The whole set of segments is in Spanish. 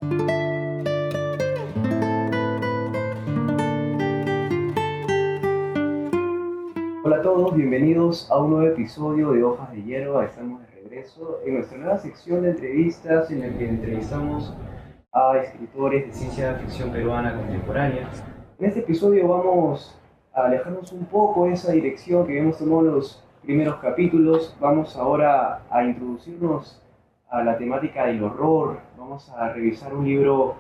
Hola a todos, bienvenidos a un nuevo episodio de Hojas de Hierba. Estamos de regreso en nuestra nueva sección de entrevistas en la que entrevistamos a escritores de ciencia ficción peruana contemporánea. En este episodio vamos a alejarnos un poco de esa dirección que habíamos tomado en los primeros capítulos. Vamos ahora a introducirnos a la temática del horror. Vamos a revisar un libro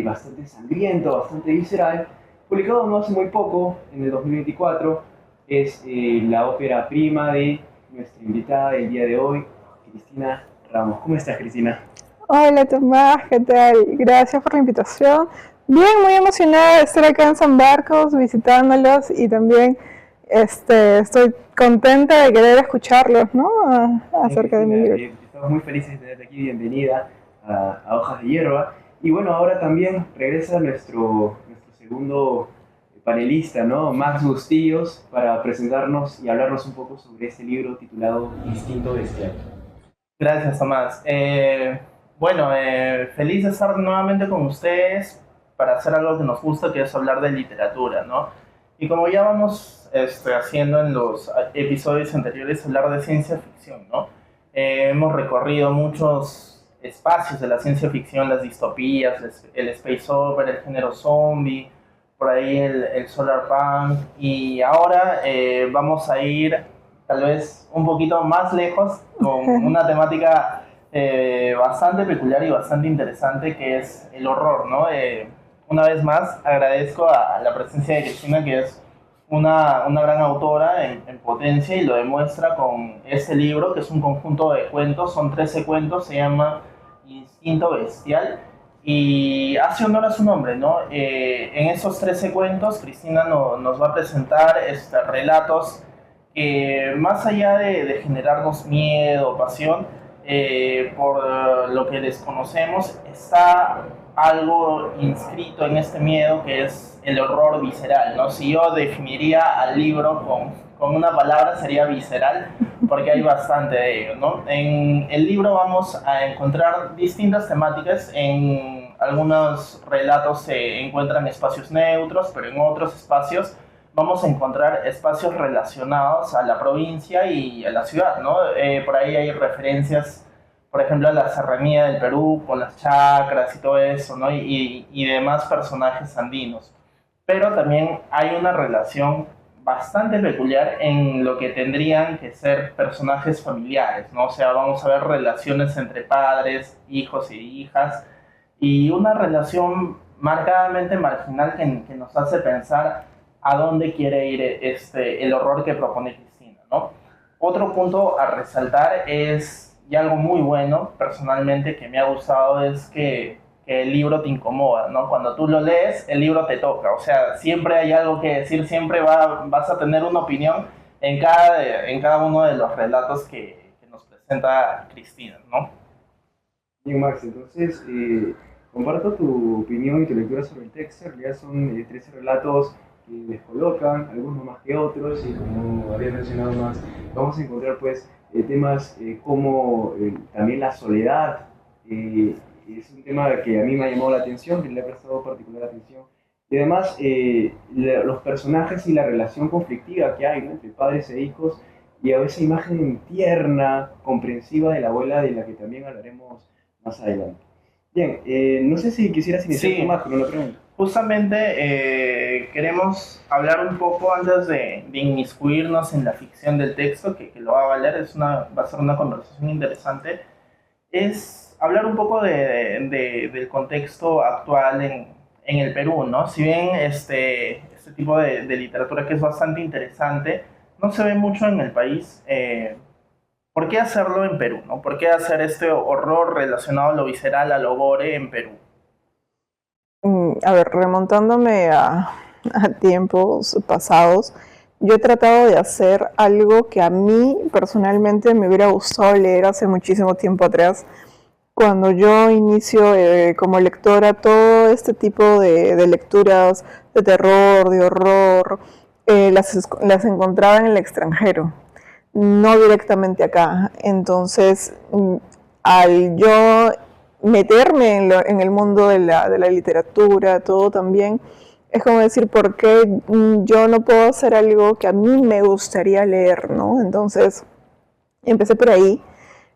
bastante sangriento, bastante visceral, publicado no hace muy poco, en el 2024, es la ópera prima de nuestra invitada del día de hoy, Cristina Ramos. ¿Cómo estás, Cristina? Hola Tomás, ¿qué tal? Gracias por la invitación. Bien, muy emocionada de estar acá en San Marcos visitándolos y también estoy contenta de querer escucharlos, ¿no? Acerca de mi libro. Estamos muy felices de tenerte aquí, bienvenida a Hojas de Hierba. Y bueno, ahora también regresa nuestro segundo panelista, ¿no? Max Bustillos, para presentarnos y hablarnos un poco sobre este libro titulado Instinto Bestial. Gracias, Tomás. Feliz de estar nuevamente con ustedes para hacer algo que nos gusta, que es hablar de literatura, ¿no? Y como ya vamos haciendo en los episodios anteriores, hablar de ciencia ficción, ¿no? Hemos recorrido muchos espacios de la ciencia ficción, las distopías, el space opera, el género zombie, por ahí el solar punk, y ahora vamos a ir tal vez un poquito más lejos con una temática bastante peculiar y bastante interesante, que es el horror, ¿no? Una vez más agradezco a la presencia de Cristina, que es una gran autora en potencia, y lo demuestra con este libro, que es un conjunto de cuentos, son 13 cuentos, se llama Instinto Bestial, y hace honor a su nombre, ¿no? En esos 13 cuentos, Cristina nos va a presentar relatos que, más allá de generarnos miedo o pasión por lo que desconocemos, está algo inscrito en este miedo, que es el horror visceral, ¿no? Si yo definiría al libro con una palabra, sería visceral, porque hay bastante de ello, ¿no? En el libro vamos a encontrar distintas temáticas. En algunos relatos se encuentran espacios neutros, pero en otros espacios vamos a encontrar espacios relacionados a la provincia y a la ciudad, ¿no? Por ahí hay referencias, por ejemplo, a la serranía del Perú, con las chacras y todo eso, ¿no? Y demás personajes andinos. Pero también hay una relación bastante peculiar en lo que tendrían que ser personajes familiares, ¿no? O sea, vamos a ver relaciones entre padres, hijos y hijas, y una relación marcadamente marginal que nos hace pensar a dónde quiere ir el horror que propone Cristina, ¿no? Otro punto a resaltar es, y algo muy bueno personalmente que me ha gustado, es que el libro te incomoda, ¿no? Cuando tú lo lees, el libro te toca, o sea, siempre hay algo que decir, siempre vas a tener una opinión en cada uno de los relatos que nos presenta Cristina, ¿no? Bien, Max, entonces comparto tu opinión y tu lectura sobre el texto. En realidad son 13 relatos que descolocan, algunos más que otros, y como había mencionado más, vamos a encontrar pues temas como también la soledad. Es un tema que a mí me ha llamado la atención, que le he prestado particular atención. Y además los personajes y la relación conflictiva que hay, ¿no?, entre padres e hijos, y a esa imagen tierna, comprensiva de la abuela, de la que también hablaremos más adelante. Bien, no sé si quisieras iniciar Sí, más con una pregunta. justamente queremos hablar un poco, antes de inmiscuirnos en la ficción del texto, que lo va a valer, va a ser una conversación interesante, es hablar un poco del contexto actual en el Perú, ¿no? Si bien este tipo de literatura, que es bastante interesante, no se ve mucho en el país, ¿por qué hacerlo en Perú, no? ¿Por qué hacer este horror relacionado a lo visceral, a lo gore en Perú? A ver, remontándome a tiempos pasados, yo he tratado de hacer algo que a mí personalmente me hubiera gustado leer hace muchísimo tiempo atrás. Cuando yo inicio como lectora todo este tipo de lecturas de terror, de horror, las encontraba en el extranjero, no directamente acá. Entonces, al yo meterme en el mundo de la literatura, todo también. Es como decir, ¿por qué yo no puedo hacer algo que a mí me gustaría leer, ¿no? Entonces, empecé por ahí,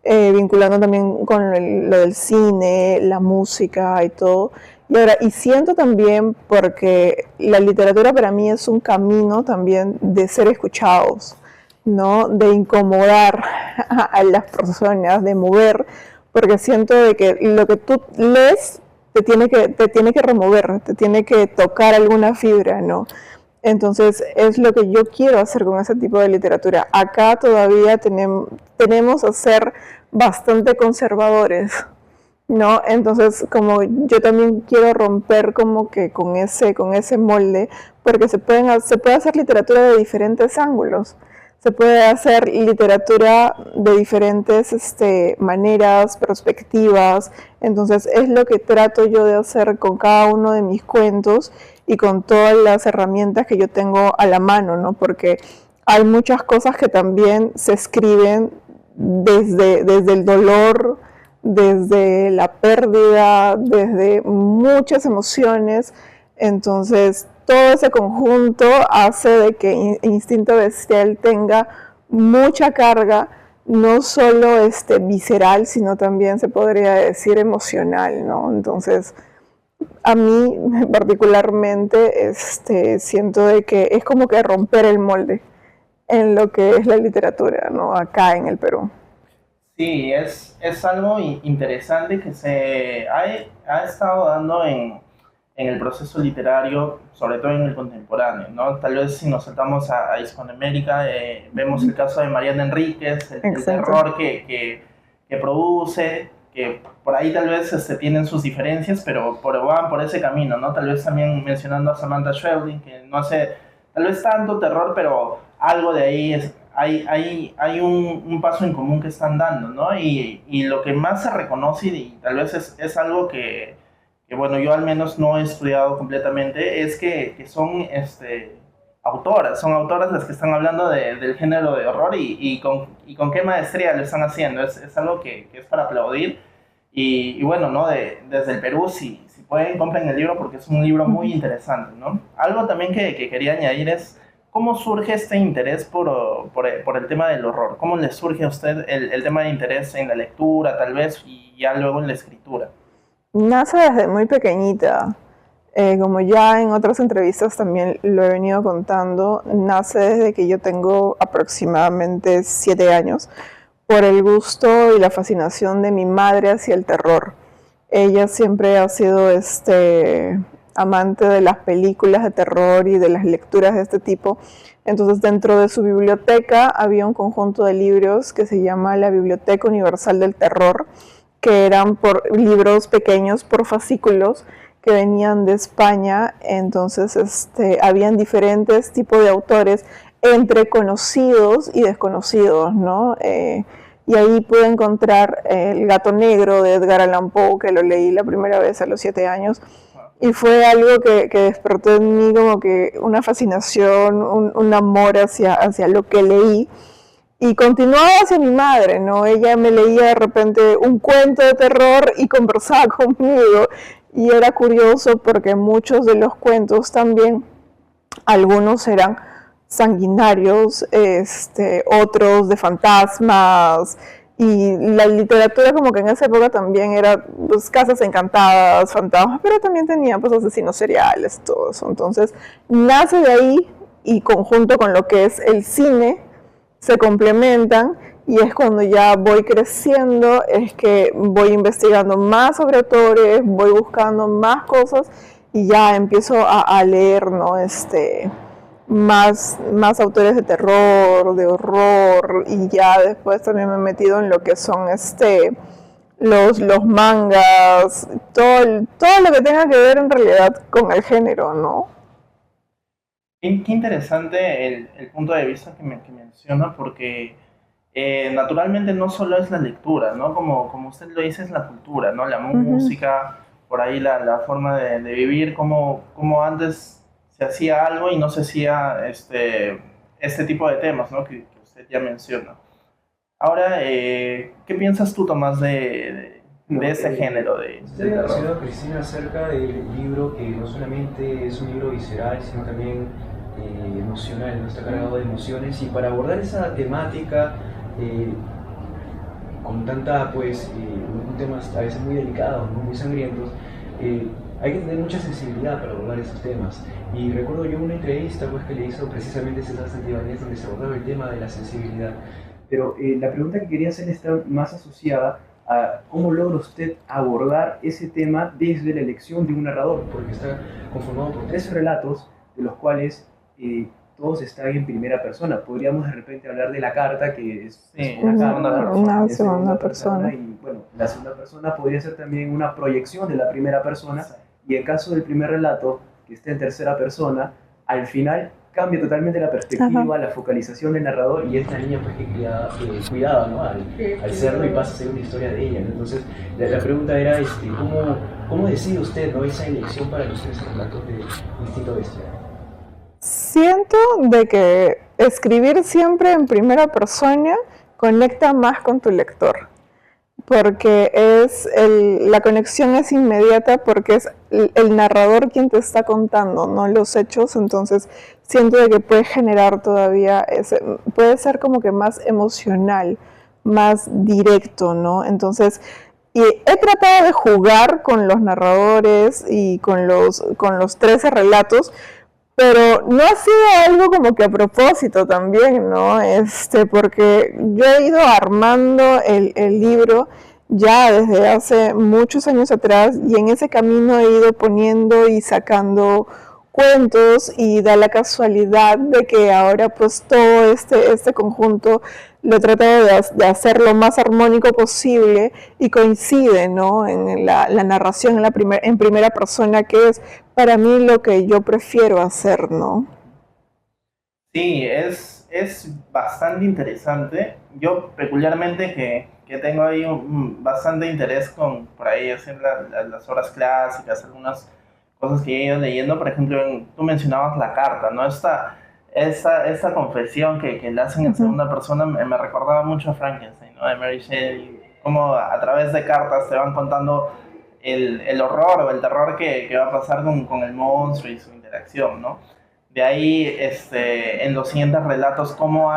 vinculando también con lo del cine, la música y todo. Y ahora, y siento también porque la literatura para mí es un camino también de ser escuchados, ¿no? De incomodar a las personas, de mover, porque siento de que lo que tú lees te tiene que remover, te tiene que tocar alguna fibra, ¿no? Entonces es lo que yo quiero hacer con ese tipo de literatura. Acá todavía tenemos a ser bastante conservadores, ¿no? Entonces como yo también quiero romper como que con ese molde, porque se puede hacer literatura de diferentes ángulos. Se puede hacer literatura de diferentes maneras, perspectivas. Entonces es lo que trato yo de hacer con cada uno de mis cuentos y con todas las herramientas que yo tengo a la mano, ¿no? Porque hay muchas cosas que también se escriben desde el dolor, desde la pérdida, desde muchas emociones. Entonces todo ese conjunto hace de que Instinto Bestial tenga mucha carga, no solo visceral, sino también se podría decir emocional, ¿no? Entonces, a mí particularmente siento de que es como que romper el molde en lo que es la literatura, ¿no? Acá en el Perú. Sí, es algo interesante que ha estado dando en el proceso literario, sobre todo en el contemporáneo, ¿no? Tal vez si nos saltamos a Hispanoamérica, vemos el caso de Mariana Enríquez, el terror que produce, que por ahí tal vez tienen sus diferencias, pero van por ese camino, ¿no? Tal vez también mencionando a Samantha Schweblin, que no hace tal vez tanto terror, pero algo de ahí hay un paso en común que están dando, ¿no? Y lo que más se reconoce, y tal vez es algo que, bueno, yo al menos no he estudiado completamente, es que son son autoras las que están hablando del género de horror y con qué maestría lo están haciendo. Es algo que es para aplaudir. Y bueno, ¿no? Desde el Perú, si pueden, compren el libro porque es un libro muy interesante, ¿no? Algo también que quería añadir es cómo surge este interés por el tema del horror. ¿Cómo le surge a usted el tema de interés en la lectura, tal vez, y ya luego en la escritura? Nace desde muy pequeñita. Como ya en otras entrevistas también lo he venido contando, nace desde que yo tengo aproximadamente 7 años por el gusto y la fascinación de mi madre hacia el terror. Ella siempre ha sido amante de las películas de terror y de las lecturas de este tipo. Entonces dentro de su biblioteca había un conjunto de libros que se llama la Biblioteca Universal del Terror, que eran por libros pequeños, por fascículos, que venían de España. Entonces habían diferentes tipos de autores entre conocidos y desconocidos, ¿no? Y ahí pude encontrar El gato negro de Edgar Allan Poe, que lo leí la primera vez a los 7 años, y fue algo que despertó en mí como que una fascinación, un amor hacia lo que leí. Y continuaba hacia mi madre, ¿no? Ella me leía de repente un cuento de terror y conversaba conmigo. Y era curioso porque muchos de los cuentos también, algunos eran sanguinarios, otros de fantasmas. Y la literatura como que en esa época también era pues, casas encantadas, fantasmas, pero también tenía pues asesinos seriales, todo eso. Entonces nace de ahí y conjunto con lo que es el cine, se complementan y es cuando ya voy creciendo, es que voy investigando más sobre autores, voy buscando más cosas y ya empiezo a leer, ¿no? Más autores de terror, de horror y ya después también me he metido en lo que son los mangas, todo lo que tenga que ver en realidad con el género, ¿no? Qué interesante el punto de vista que menciona, porque naturalmente no solo es la lectura, ¿no? Como usted lo dice, es la cultura, ¿no? La música, por ahí la forma de vivir, como antes se hacía algo y no se hacía este tipo de temas, ¿no? Que usted ya menciona. Ahora, ¿qué piensas tú, Tomás, de ese género Usted de había terror. mencionado, Cristina, acerca del libro que no solamente es un libro visceral, sino también emocional, ¿no? Está cargado de emociones. Y para abordar esa temática eh, con tanta, pues, un tema a veces muy delicado, ¿no? Muy sangrientos, hay que tener mucha sensibilidad para abordar esos temas. Y recuerdo yo una entrevista pues, que le hizo precisamente César Santibáñez donde se abordaba el tema de la sensibilidad. Pero la pregunta que quería hacer está más asociada a cómo logra usted abordar ese tema desde la elección de un narrador, porque está conformado por 13 relatos, de los cuales todos están en primera persona. Podríamos de repente hablar de la carta, que es Sí, una segunda carta persona. Una de segunda persona. y bueno, la segunda persona podría ser también una proyección de la primera persona, y en caso del primer relato, que esté en tercera persona, al final cambia totalmente la perspectiva, Ajá. la focalización del narrador, y es la niña pues, que cuidaba, ¿no? al cerdo, y pasa a ser una historia de ella, ¿no? Entonces la pregunta era ¿cómo decide usted, ¿no? esa elección para los 13 relatos de Instinto Bestia? Siento de que escribir siempre en primera persona conecta más con tu lector, porque la conexión es inmediata porque es el narrador quien te está contando, no los hechos. Entonces siento de que puede generar todavía puede ser como que más emocional, más directo, ¿no? Entonces, y he tratado de jugar con los narradores y con los 13 relatos, pero no ha sido algo como que a propósito también, ¿no? Porque yo he ido armando el libro ya desde hace muchos años atrás, y en ese camino he ido poniendo y sacando cuentos, y da la casualidad de que ahora pues todo este conjunto lo he tratado de hacer lo más armónico posible, y coincide, ¿no? En la narración en primera persona, que es para mí lo que yo prefiero hacer, ¿no? Sí, es bastante interesante. Yo peculiarmente que tengo ahí bastante interés con, por ahí, hacer las obras clásicas, algunas cosas que he ido leyendo. Por ejemplo, tú mencionabas la carta, ¿no? Esta confesión que le hacen en segunda persona me recordaba mucho a Frankenstein, ¿no? De Mary Shelley, como a través de cartas te van contando el horror o el terror que va a pasar con el monstruo y su interacción, ¿no? De ahí, en los siguientes relatos, como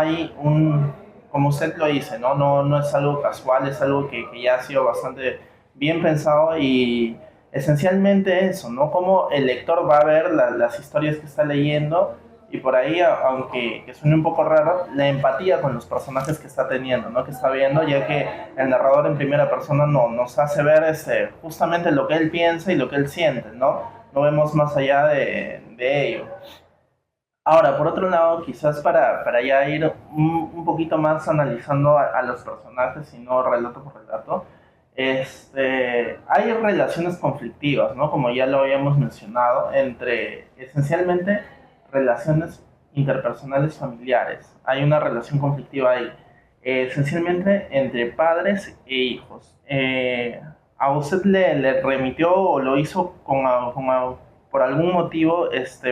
usted lo dice, ¿no? No es algo casual, es algo que ya ha sido bastante bien pensado, y esencialmente eso, ¿no? Cómo el lector va a ver las historias que está leyendo, y por ahí, aunque que suene un poco raro, la empatía con los personajes que está teniendo, ¿no? Que está viendo, ya que el narrador en primera persona nos hace ver justamente lo que él piensa y lo que él siente, ¿no? No vemos más allá de ello. Ahora, por otro lado, quizás para ya ir poquito más analizando a los personajes y no relato por relato, hay relaciones conflictivas, ¿no? Como ya lo habíamos mencionado, entre esencialmente relaciones interpersonales familiares. Hay una relación conflictiva ahí, esencialmente entre padres e hijos. ¿A usted le remitió o lo hizo por algún motivo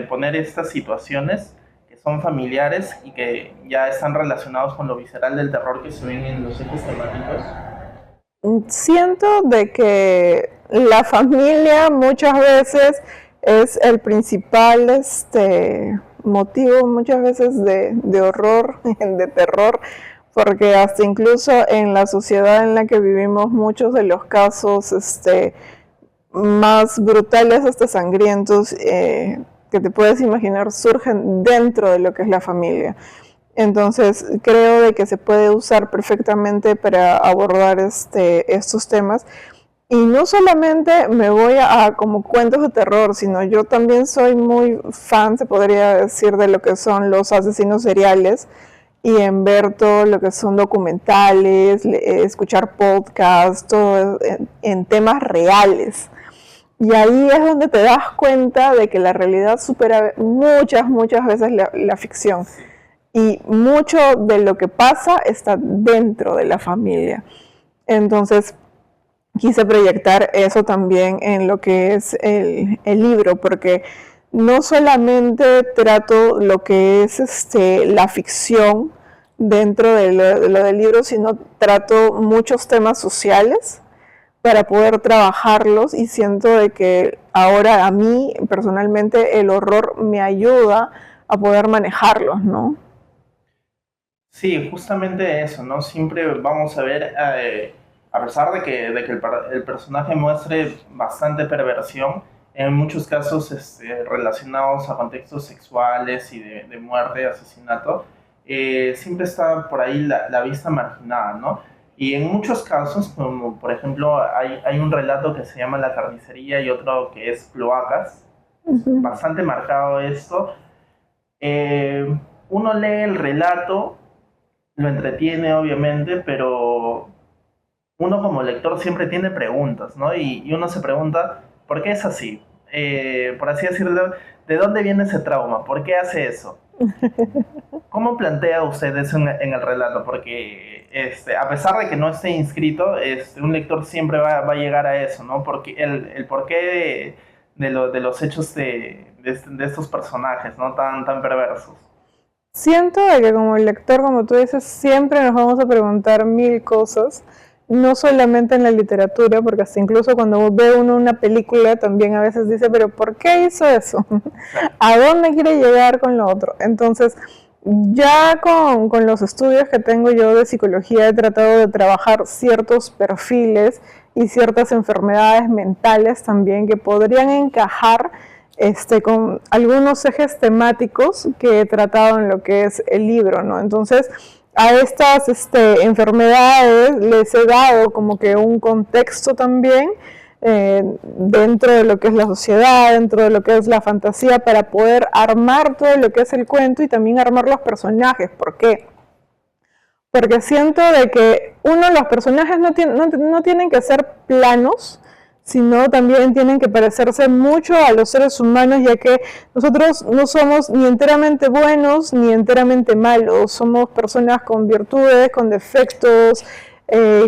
poner estas situaciones que son familiares y que ya están relacionados con lo visceral del terror que se ven en los ejes temáticos? Siento de que la familia muchas veces es el principal motivo, muchas veces de horror, de terror, porque hasta incluso en la sociedad en la que vivimos, muchos de los casos más brutales, hasta sangrientos, que te puedes imaginar, surgen dentro de lo que es la familia. Entonces creo de que se puede usar perfectamente para abordar estos temas. Y no solamente me voy a como cuentos de terror, sino yo también soy muy fan, se podría decir, de lo que son los asesinos seriales, y en ver todo lo que son documentales, escuchar podcasts, todo en temas reales. Y ahí es donde te das cuenta de que la realidad supera muchas veces la ficción. Y mucho de lo que pasa está dentro de la familia. Entonces, quise proyectar eso también en lo que es el libro, porque no solamente trato lo que es la ficción dentro de lo del libro, sino trato muchos temas sociales, para poder trabajarlos, y siento de que ahora a mí personalmente el horror me ayuda a poder manejarlos, ¿no? Sí, justamente eso, ¿no? Siempre vamos a ver, a pesar de que el personaje muestre bastante perversión, en muchos casos relacionados a contextos sexuales y de muerte, asesinato, siempre está por ahí la vista marginada, ¿no? Y en muchos casos, como por ejemplo, hay un relato que se llama La carnicería y otro que es Cloacas, bastante marcado esto. Eh, Uno lee el relato, lo entretiene obviamente, pero uno como lector siempre tiene preguntas, ¿no? Y uno se pregunta, ¿por qué es así? Por así decirlo, ¿de dónde viene ese trauma? ¿Por qué hace eso? ¿Cómo plantea usted eso en el relato? Porque a pesar de que no esté inscrito, un lector siempre va a llegar a eso, ¿no? Porque el porqué de los hechos de estos personajes, ¿no? Tan perversos. Siento de que como lector, como tú dices, siempre nos vamos a preguntar mil cosas, no solamente en la literatura, porque hasta incluso cuando ve uno una película también a veces dice, pero ¿por qué hizo eso? ¿A dónde quiere llegar con lo otro? Entonces, ya con los estudios que tengo yo de psicología he tratado de trabajar ciertos perfiles y ciertas enfermedades mentales también que podrían encajar con algunos ejes temáticos que he tratado en lo que es el libro, ¿no? Entonces, a estas enfermedades les he dado como que un contexto también dentro de lo que es la sociedad, dentro de lo que es la fantasía, para poder armar todo lo que es el cuento y también armar los personajes. ¿Por qué? Porque siento de que los personajes no tienen que ser planos, sino también tienen que parecerse mucho a los seres humanos, ya que nosotros no somos ni enteramente buenos ni enteramente malos, somos personas con virtudes, con defectos,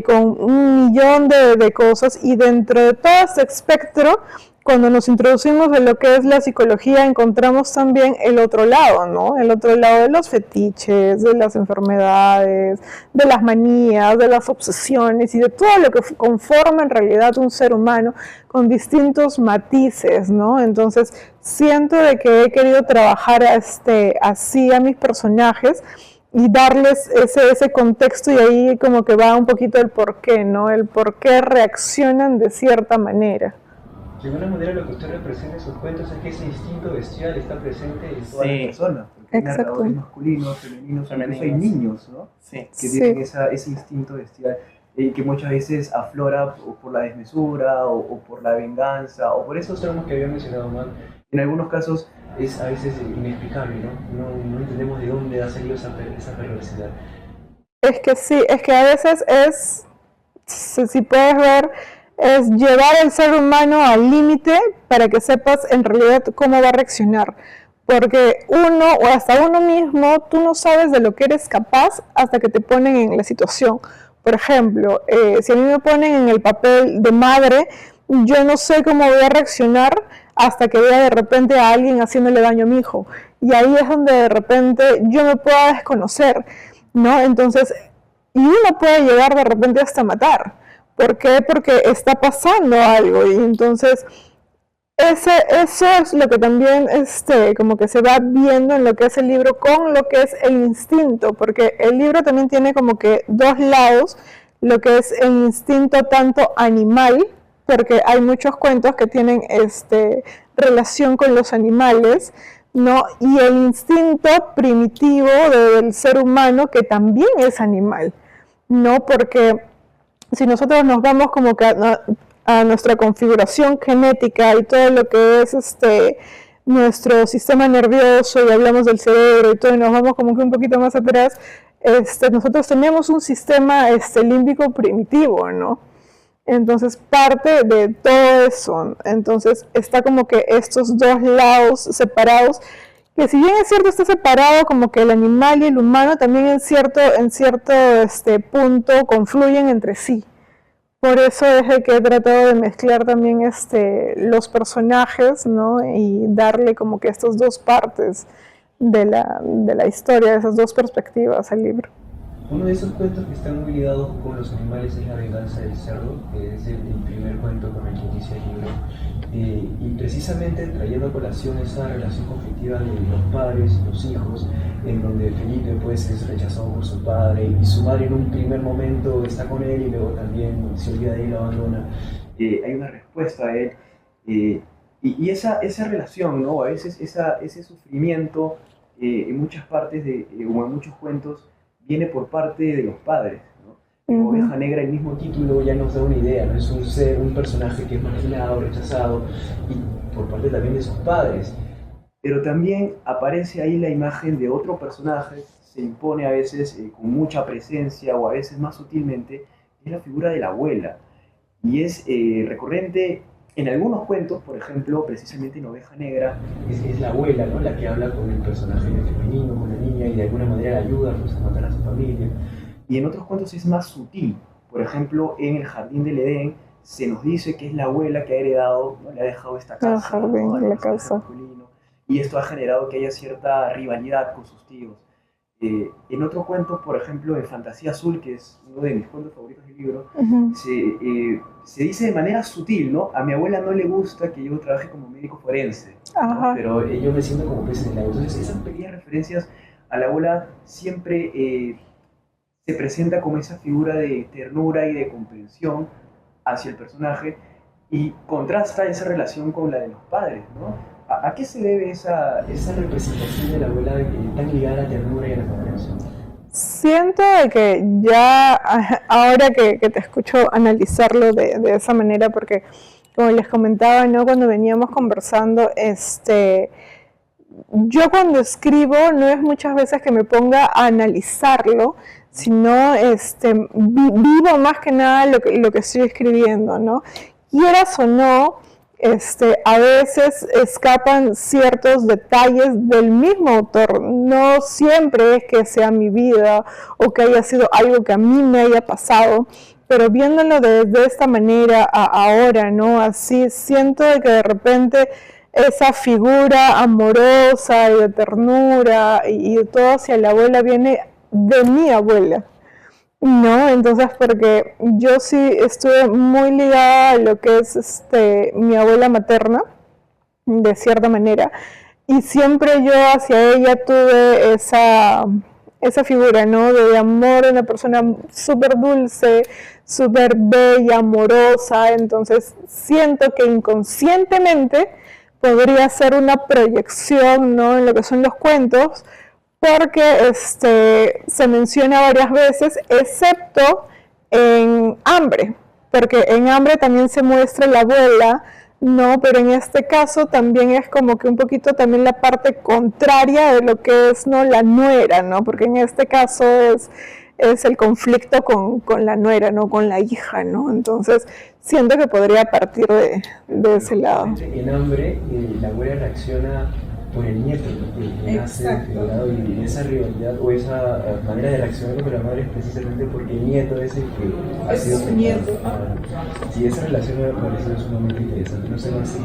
con un millón de cosas, y dentro de todo este espectro, cuando nos introducimos en lo que es la psicología, encontramos también el otro lado, ¿no? El otro lado de los fetiches, de las enfermedades, de las manías, de las obsesiones y de todo lo que conforma en realidad un ser humano con distintos matices, ¿no? Entonces, siento de que he querido trabajar así a mis personajes y darles ese contexto, y ahí como que va un poquito el porqué, ¿no? El por qué reaccionan de cierta manera. De alguna manera lo que usted representa en sus cuentos es que ese instinto bestial está presente en todas las personas, porque hay narradores masculinos, femeninos, incluso hay niños, ¿no? Sí. Que tienen ese instinto bestial que muchas veces aflora por la desmesura o por la venganza o por esos traumas que había mencionado mal. En algunos casos es a veces inexplicable, ¿no? No entendemos de dónde ha salido esa perversidad. Es que sí, es que a veces si puedes ver, es llevar al ser humano al límite para que sepas en realidad cómo va a reaccionar. Porque uno o hasta uno mismo, tú no sabes de lo que eres capaz hasta que te ponen en la situación. Por ejemplo, si a mí me ponen en el papel de madre, yo no sé cómo voy a reaccionar hasta que vea de repente a alguien haciéndole daño a mi hijo. Y ahí es donde de repente yo me pueda desconocer, ¿no? Entonces, y uno puede llegar de repente hasta matar. ¿Por qué? Porque está pasando algo, y entonces eso es lo que también como que se va viendo en lo que es el libro con lo que es el instinto, porque el libro también tiene como que dos lados, lo que es el instinto tanto animal, porque hay muchos cuentos que tienen relación con los animales, ¿no? Y el instinto primitivo del ser humano, que también es animal, ¿no? Porque si nosotros nos vamos como que a nuestra configuración genética y todo lo que es nuestro sistema nervioso, y hablamos del cerebro y todo, y nos vamos como que un poquito más atrás, nosotros tenemos un sistema límbico primitivo, ¿no? Entonces, parte de todo eso, entonces está como que estos dos lados separados, que si bien es cierto está separado como que el animal y el humano, también en cierto punto confluyen entre sí. Por eso es el que he tratado de mezclar también los personajes, ¿no? Y darle como que estas dos partes de la historia, esas dos perspectivas al libro. Uno de esos cuentos que están muy ligados con los animales es La venganza del cerdo, que es el primer cuento con el que inicia el libro. Y precisamente trayendo a colación esa relación conflictiva de los padres y los hijos, en donde Felipe pues es rechazado por su padre y su madre en un primer momento está con él y luego también se olvida de él y lo abandona. Hay una respuesta a él. Y esa relación, ¿no? A veces ese sufrimiento en muchas partes o en muchos cuentos viene por parte de los padres, ¿no? Oveja Negra, el mismo título ya nos da una idea, ¿no? Es un personaje que es marginado, rechazado, y por parte también de sus padres. Pero también aparece ahí la imagen de otro personaje, se impone a veces con mucha presencia o a veces más sutilmente, es la figura de la abuela. Y es recurrente en algunos cuentos, por ejemplo, precisamente en Oveja Negra, es la abuela, ¿no? La que habla con el personaje femenino, con la niña, y de alguna manera la ayuda pues, a matar a su familia. Y en otros cuentos es más sutil. Por ejemplo, en El Jardín del Edén se nos dice que es la abuela que ha heredado, ¿no? Le ha dejado esta casa. El jardín, ¿no? la casa. Y esto ha generado que haya cierta rivalidad con sus tíos. En otro cuento, por ejemplo, en Fantasía Azul, que es uno de mis cuentos favoritos del libro, se dice de manera sutil, ¿no? A mi abuela no le gusta que yo trabaje como médico forense, ¿no? Pero yo me siento como pez en el lago. Entonces, esas pequeñas referencias a la abuela siempre se presenta como esa figura de ternura y de comprensión hacia el personaje y contrasta esa relación con la de los padres, ¿no? ¿A qué se debe esa representación de la abuela tan ligada a la ternura y a la comprensión? Siento de que ya, ahora que te escucho analizarlo de esa manera, porque como les comentaba, ¿no? Cuando veníamos conversando, yo cuando escribo no es muchas veces que me ponga a analizarlo, sino vivo más que nada lo que estoy escribiendo, ¿no? Quieras o no, a veces escapan ciertos detalles del mismo autor. No siempre es que sea mi vida o que haya sido algo que a mí me haya pasado, pero viéndolo de esta manera ahora, ¿no? Así siento de que de repente esa figura amorosa y de ternura y de todo hacia la abuela viene de mi abuela. No, entonces porque yo sí estuve muy ligada a lo que es mi abuela materna, de cierta manera, y siempre yo hacia ella tuve esa figura, ¿no? De amor, una persona súper dulce, súper bella, amorosa, entonces siento que inconscientemente podría ser una proyección, ¿no? En lo que son los cuentos, porque se menciona varias veces, excepto en Hambre, porque en Hambre también se muestra la abuela, no, pero en este caso también es como que un poquito también la parte contraria de lo que es, ¿no? La nuera, ¿no? Porque en este caso es el conflicto con la nuera, ¿no? Con la hija, ¿no? Entonces siento que podría partir de ese lado. En Hambre, la abuela reacciona por el nieto, que nace desfigurado, y esa rivalidad o esa manera de reaccionar con la madre es precisamente porque el nieto es el que ha sido su nieto. Sí, esa relación me parece sumamente interesante. No sé más si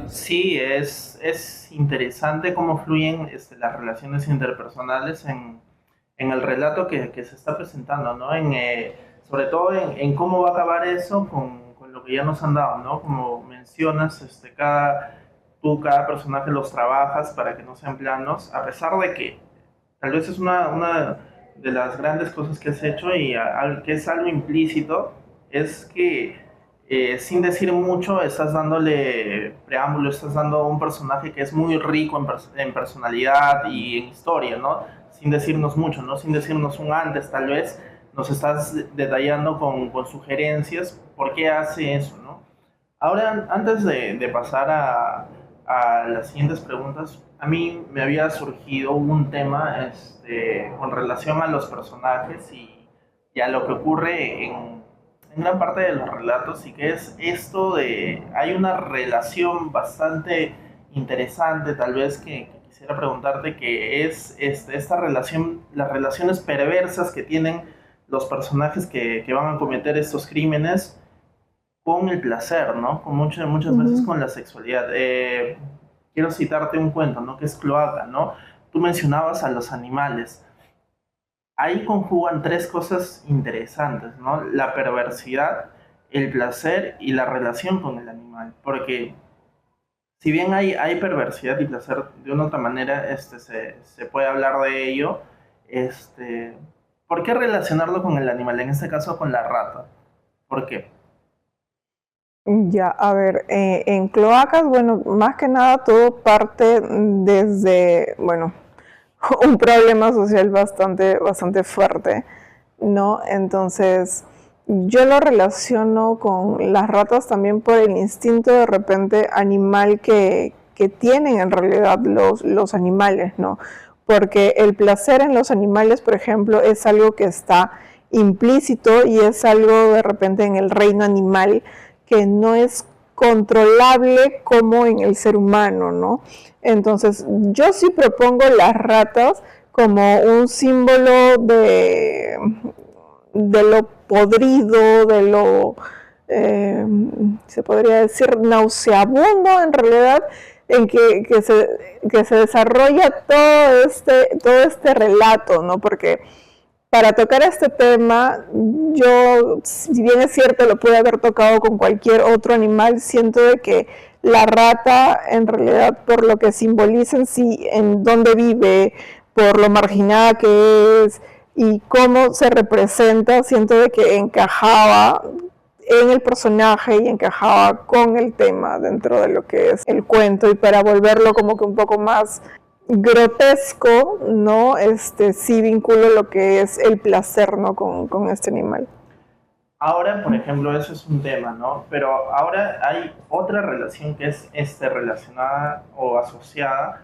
Sí, es interesante cómo fluyen las relaciones interpersonales en el relato que se está presentando, ¿no? Sobre todo en cómo va a acabar eso con lo que ya nos han dado, ¿no? Como mencionas, cada personaje los trabajas para que no sean planos, a pesar de que tal vez es una de las grandes cosas que has hecho y que es algo implícito, es que sin decir mucho estás dándole preámbulo, estás dando un personaje que es muy rico en personalidad y en historia, ¿no? Sin decirnos mucho, ¿no? Sin decirnos un antes, tal vez nos estás detallando con sugerencias por qué hace eso, ¿no? Ahora, antes de pasar a las siguientes preguntas, a mí me había surgido un tema con relación a los personajes y a lo que ocurre en gran parte de los relatos, y que es esto de, hay una relación bastante interesante tal vez que quisiera preguntarte, que es esta relación, las relaciones perversas que tienen los personajes que van a cometer estos crímenes con el placer, ¿no? Con muchas veces con la sexualidad. Quiero citarte un cuento, ¿no? Que es Cloaca, ¿no? Tú mencionabas a los animales. ahí conjugan tres cosas interesantes, ¿no? La perversidad, el placer y la relación con el animal. Porque si bien hay perversidad y placer, de una u otra manera se puede hablar de ello, este, ¿por qué relacionarlo con el animal? En este caso con la rata. ¿Por qué? Ya, a ver, en cloacas, bueno, más que nada todo parte desde, bueno, un problema social bastante fuerte, ¿no? Entonces, yo lo relaciono con las ratas también por el instinto de repente animal que tienen en realidad los animales, ¿no? Porque el placer en los animales, por ejemplo, es algo que está implícito y es algo de repente en el reino animal que no es controlable como en el ser humano, ¿no? Entonces, yo sí propongo las ratas como un símbolo de lo podrido, de lo, se podría decir, nauseabundo en realidad, en que se desarrolla todo este relato, ¿no? Porque para tocar este tema, yo, si bien es cierto, lo pude haber tocado con cualquier otro animal, siento de que la rata, en realidad, por lo que simboliza en sí, en dónde vive, por lo marginada que es y cómo se representa, siento de que encajaba en el personaje y encajaba con el tema dentro de lo que es el cuento y para volverlo como que un poco más grotesco, ¿no? Sí vinculo lo que es el placer, ¿no? Con este animal. Ahora, por ejemplo, eso es un tema, ¿no? Pero ahora hay otra relación que es relacionada o asociada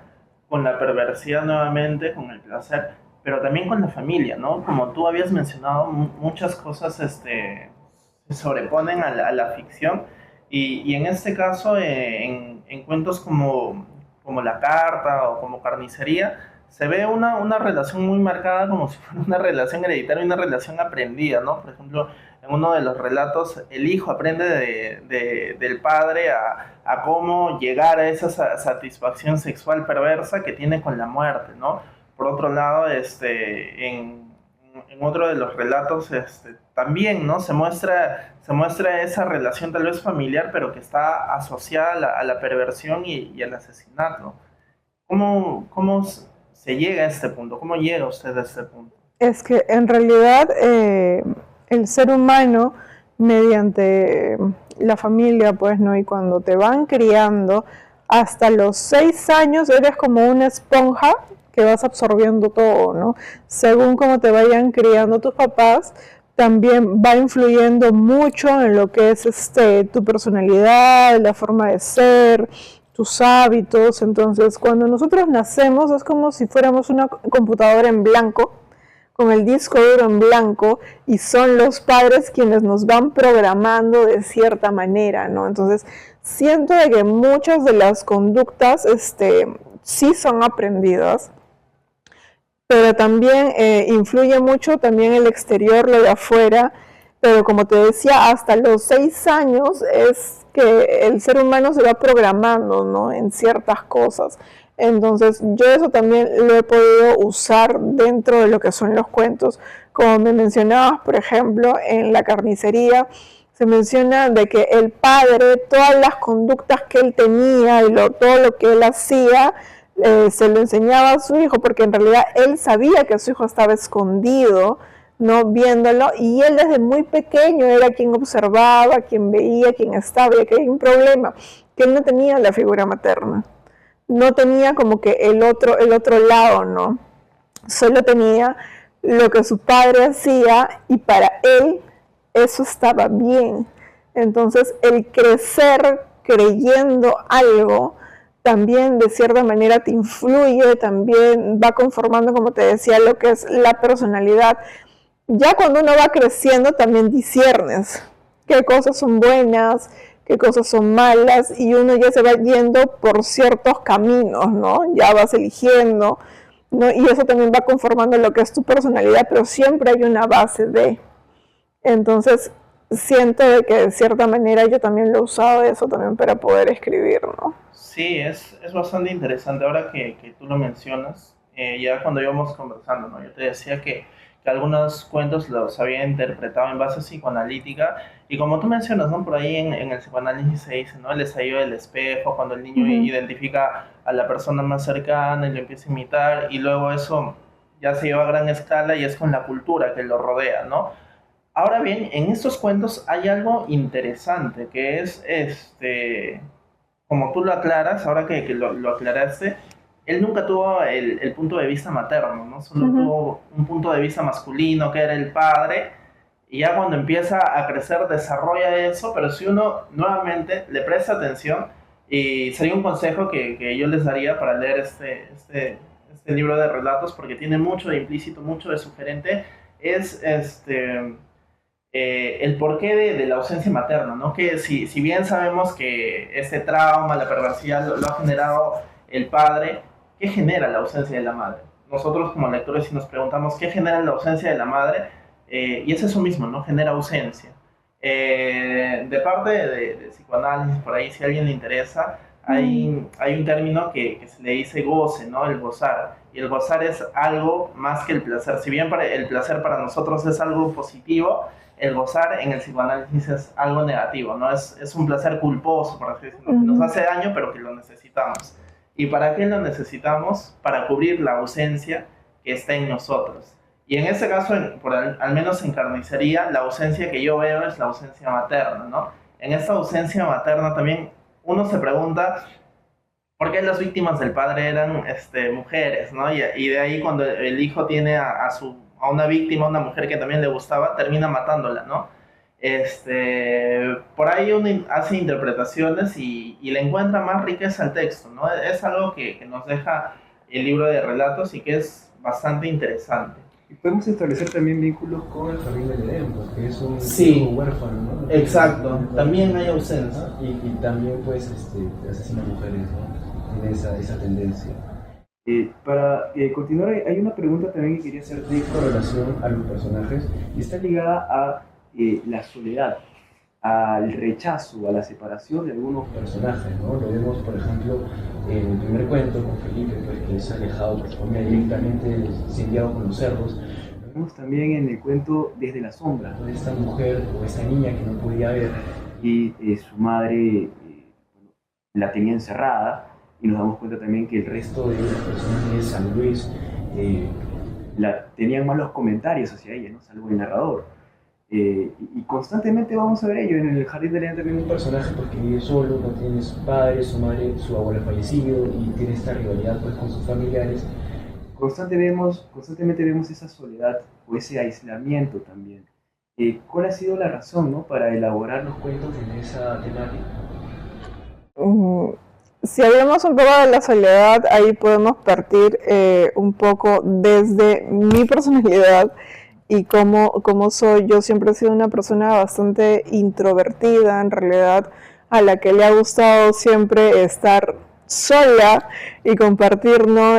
con la perversidad nuevamente, con el placer, pero también con la familia, ¿no? Como tú habías mencionado, muchas cosas se sobreponen a la ficción y en este caso, en cuentos como La Carta o como Carnicería, se ve una relación muy marcada como si fuera una relación hereditaria y una relación aprendida, ¿no? Por ejemplo, en uno de los relatos, el hijo aprende del padre a cómo llegar a esa satisfacción sexual perversa que tiene con la muerte, ¿no? Por otro lado, en otro de los relatos también, ¿no? Se muestra esa relación tal vez familiar, pero que está asociada a la perversión y al asesinato. ¿Cómo se llega a este punto? ¿Cómo llega usted a este punto? Es que en realidad el ser humano, mediante la familia, pues, ¿no? Y cuando te van criando, hasta los 6 años eres como una esponja que vas absorbiendo todo, ¿no? Según como te vayan criando tus papás, también va influyendo mucho en lo que es tu personalidad, la forma de ser, tus hábitos. Entonces, cuando nosotros nacemos es como si fuéramos una computadora en blanco con el disco duro en blanco y son los padres quienes nos van programando de cierta manera, ¿no? Entonces, siento de que muchas de las conductas sí son aprendidas, pero también influye mucho también el exterior, lo de afuera, pero como te decía, hasta los 6 años es que el ser humano se va programando, ¿no? En ciertas cosas. Entonces, yo eso también lo he podido usar dentro de lo que son los cuentos. Como me mencionabas, por ejemplo, en La Carnicería, se menciona de que el padre, todas las conductas que él tenía y todo lo que él hacía, se lo enseñaba a su hijo, porque en realidad él sabía que su hijo estaba escondido, no viéndolo, y él desde muy pequeño era quien observaba, quien veía, quien estaba, y que hay un problema, que él no tenía la figura materna, no tenía como que el otro lado, ¿no? Solo tenía lo que su padre hacía y para él eso estaba bien. Entonces el crecer creyendo algo también de cierta manera te influye, también va conformando, como te decía, lo que es la personalidad. Ya cuando uno va creciendo también disciernes qué cosas son buenas, qué cosas son malas, y uno ya se va yendo por ciertos caminos, ¿no? Ya vas eligiendo, ¿no? Y eso también va conformando lo que es tu personalidad, pero siempre hay una base de. Entonces, siento de que de cierta manera yo también lo he usado eso también para poder escribir, ¿no? Sí, es bastante interesante ahora que tú lo mencionas. Ya cuando íbamos conversando, ¿no? Yo te decía que algunos cuentos los había interpretado en base psicoanalítica, y como tú mencionas, ¿no? Por ahí en el psicoanálisis se dice, ¿no? El ensayo del espejo, cuando el niño Ujú, identifica a la persona más cercana y lo empieza a imitar, y luego eso ya se lleva a gran escala y es con la cultura que lo rodea, ¿no? Ahora bien, en estos cuentos hay algo interesante, que es, como tú lo aclaras, ahora que lo aclaraste, él nunca tuvo el punto de vista materno, ¿no? Solo ujú, tuvo un punto de vista masculino, que era el padre, y ya cuando empieza a crecer desarrolla eso, pero si uno nuevamente le presta atención, y sería un consejo que yo les daría para leer este libro de relatos, porque tiene mucho de implícito, mucho de sugerente, es el porqué de la ausencia materna, ¿no? Que si bien sabemos que este trauma, la perversidad lo ha generado el padre, ¿qué genera la ausencia de la madre? Nosotros como lectores si nos preguntamos qué genera la ausencia de la madre, y es eso mismo, ¿no? Genera ausencia. De parte de psicoanálisis, por ahí si a alguien le interesa, ujú, hay un término que se le dice goce, ¿no? El gozar. Y el gozar es algo más que el placer. Si bien el placer para nosotros es algo positivo, el gozar en el psicoanálisis es algo negativo, ¿no? Es un placer culposo, por así decirlo, que nos ujú, hace daño, pero que lo necesitamos. ¿Y para qué lo necesitamos? Para cubrir la ausencia que está en nosotros. Y en este caso, al menos en carnicería, la ausencia que yo veo es la ausencia materna, ¿no? En esta ausencia materna también uno se pregunta por qué las víctimas del padre eran mujeres, ¿no? Y de ahí cuando el hijo tiene a una víctima, a una mujer que también le gustaba, termina matándola, ¿no? Por ahí uno hace interpretaciones y le encuentra más riqueza al texto, ¿no? Es algo que nos deja el libro de relatos y que es bastante interesante. Y podemos establecer también vínculos con el jardín del Edén, porque es un hijo Sí, huérfano, ¿no? exacto. También hay ausencia. Y también, pues, asesina mujeres, ¿no? Tiene esa tendencia. Para continuar, hay una pregunta también que quería hacerte con relación a los personajes, y está ligada a la soledad, al rechazo, a la separación de algunos personajes, ¿no? Lo vemos, por ejemplo, en el primer cuento con Felipe, pues, que es alejado por su familia, directamente incendiado con los cerdos. Lo vemos también en el cuento Desde la sombra, ¿no? De esta mujer o esta niña que no podía ver y su madre bueno, la tenía encerrada, y nos damos cuenta también que el resto de las personas de San Luis eh, tenían malos comentarios hacia ella, ¿no? Salvo el narrador. Y constantemente vamos a ver ello. En el Jardín de León también un personaje porque vive solo, no tiene su padre, su madre, su abuelo fallecido y tiene esta rivalidad pues, con sus familiares. Constantemente vemos esa soledad o ese aislamiento también. ¿Cuál ha sido la razón, ¿no? Para elaborar los cuentos en esa temática? ujú. Si hablamos un poco de la soledad, ahí podemos partir un poco desde mi personalidad y cómo soy. Yo siempre he sido una persona bastante introvertida, en realidad, a la que le ha gustado siempre estar sola y compartir, ¿no?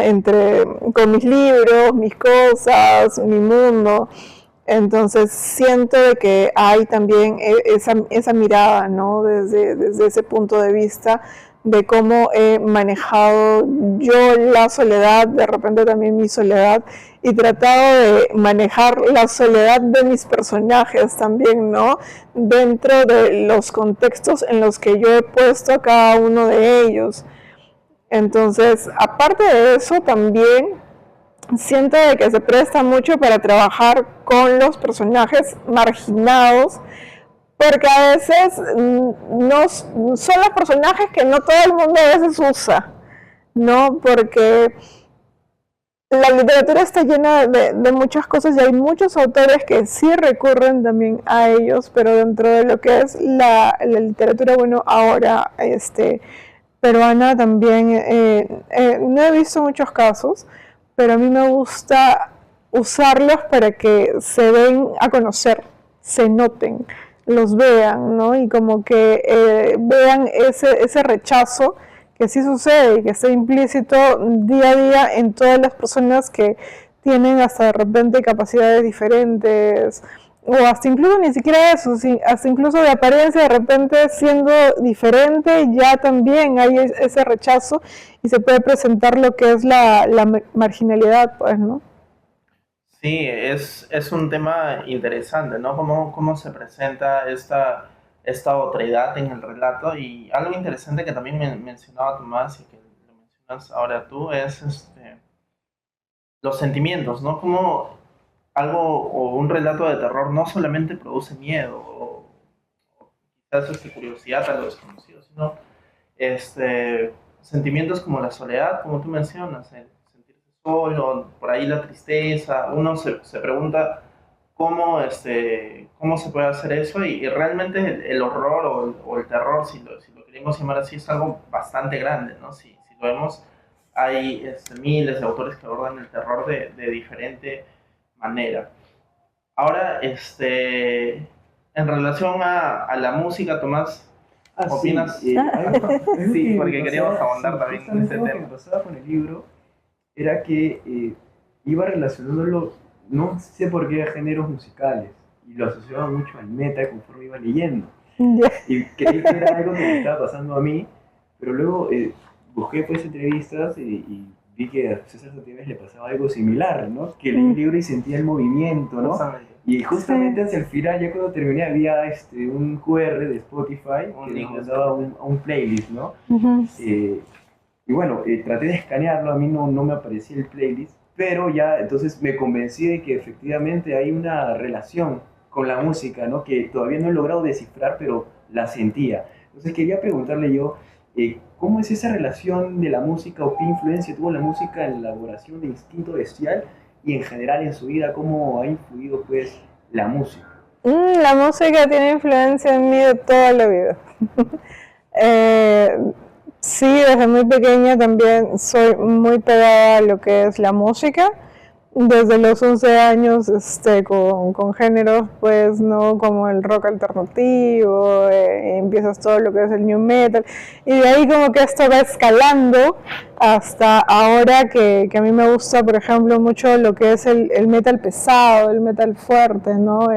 Con mis libros, mis cosas, mi mundo. Entonces siento de que hay también esa mirada, ¿no? Desde ese punto de vista de cómo he manejado yo la soledad, de repente también mi soledad, y tratado de manejar la soledad de mis personajes también, ¿no? Dentro de los contextos en los que yo he puesto a cada uno de ellos. Entonces, aparte de eso, también siento de que se presta mucho para trabajar con los personajes marginados, porque a veces no son los personajes que no todo el mundo a veces usa, ¿no? Porque la literatura está llena de muchas cosas y hay muchos autores que sí recurren también a ellos, pero dentro de lo que es la literatura, bueno, ahora peruana también, no he visto muchos casos, pero a mí me gusta usarlos para que se den a conocer, se noten, los vean, ¿no? Y como que vean ese rechazo que sí sucede y que está implícito día a día en todas las personas que tienen hasta de repente capacidades diferentes, o hasta incluso ni siquiera eso, hasta incluso de apariencia de repente siendo diferente, ya también hay ese rechazo y se puede presentar lo que es la marginalidad, pues, ¿no? Sí, es un tema interesante, ¿no? Cómo se presenta esta otredad en el relato. Y algo interesante que también mencionaba Tomás y que lo mencionas ahora tú es los sentimientos, ¿no? Como algo o un relato de terror no solamente produce miedo o quizás curiosidad a lo desconocido, sino sentimientos como la soledad, como tú mencionas, el sentirse solo, por ahí la tristeza. Uno se pregunta cómo se puede hacer eso y realmente el horror o el terror, si lo queremos llamar así, es algo bastante grande, ¿no? Si lo vemos, hay miles de autores que abordan el terror de diferente manera. Ahora, en relación a la música, Tomás, ¿opinas? Sí, Sí, porque queríamos ahondar también en justamente ese lo que tema. me pasaba con el libro era que iba relacionándolo, no sé por qué, a géneros musicales, y lo asociaba mucho al metal conforme iba leyendo. Ya. Y creí que era algo que me estaba pasando a mí, pero luego busqué pues entrevistas y vi que a César Santibáñez le pasaba algo similar, ¿no? Que leí el libro y sentía el movimiento, ¿no? Justamente. Y justamente hacia el final, ya cuando terminé, había un QR de Spotify Un que link nos de mandaba Spotify. a un playlist, ¿no? Ujú. Y bueno, traté de escanearlo, a mí no me aparecía el playlist, pero ya entonces me convencí de que efectivamente hay una relación con la música, ¿no? Que todavía no he logrado descifrar, pero la sentía. Entonces quería preguntarle yo, ¿cómo es esa relación de la música o qué influencia tuvo la música en la elaboración de Instinto Bestial y en general en su vida, cómo ha influido pues la música? La música tiene influencia en mí de toda la vida. Eh, sí, desde muy pequeña también soy muy pegada a lo que es la música. Desde los 11 años con géneros pues no como el rock alternativo, empiezas todo lo que es el new metal y de ahí como que esto va escalando hasta ahora que a mí me gusta por ejemplo mucho lo que es el metal pesado, el metal fuerte, ¿no?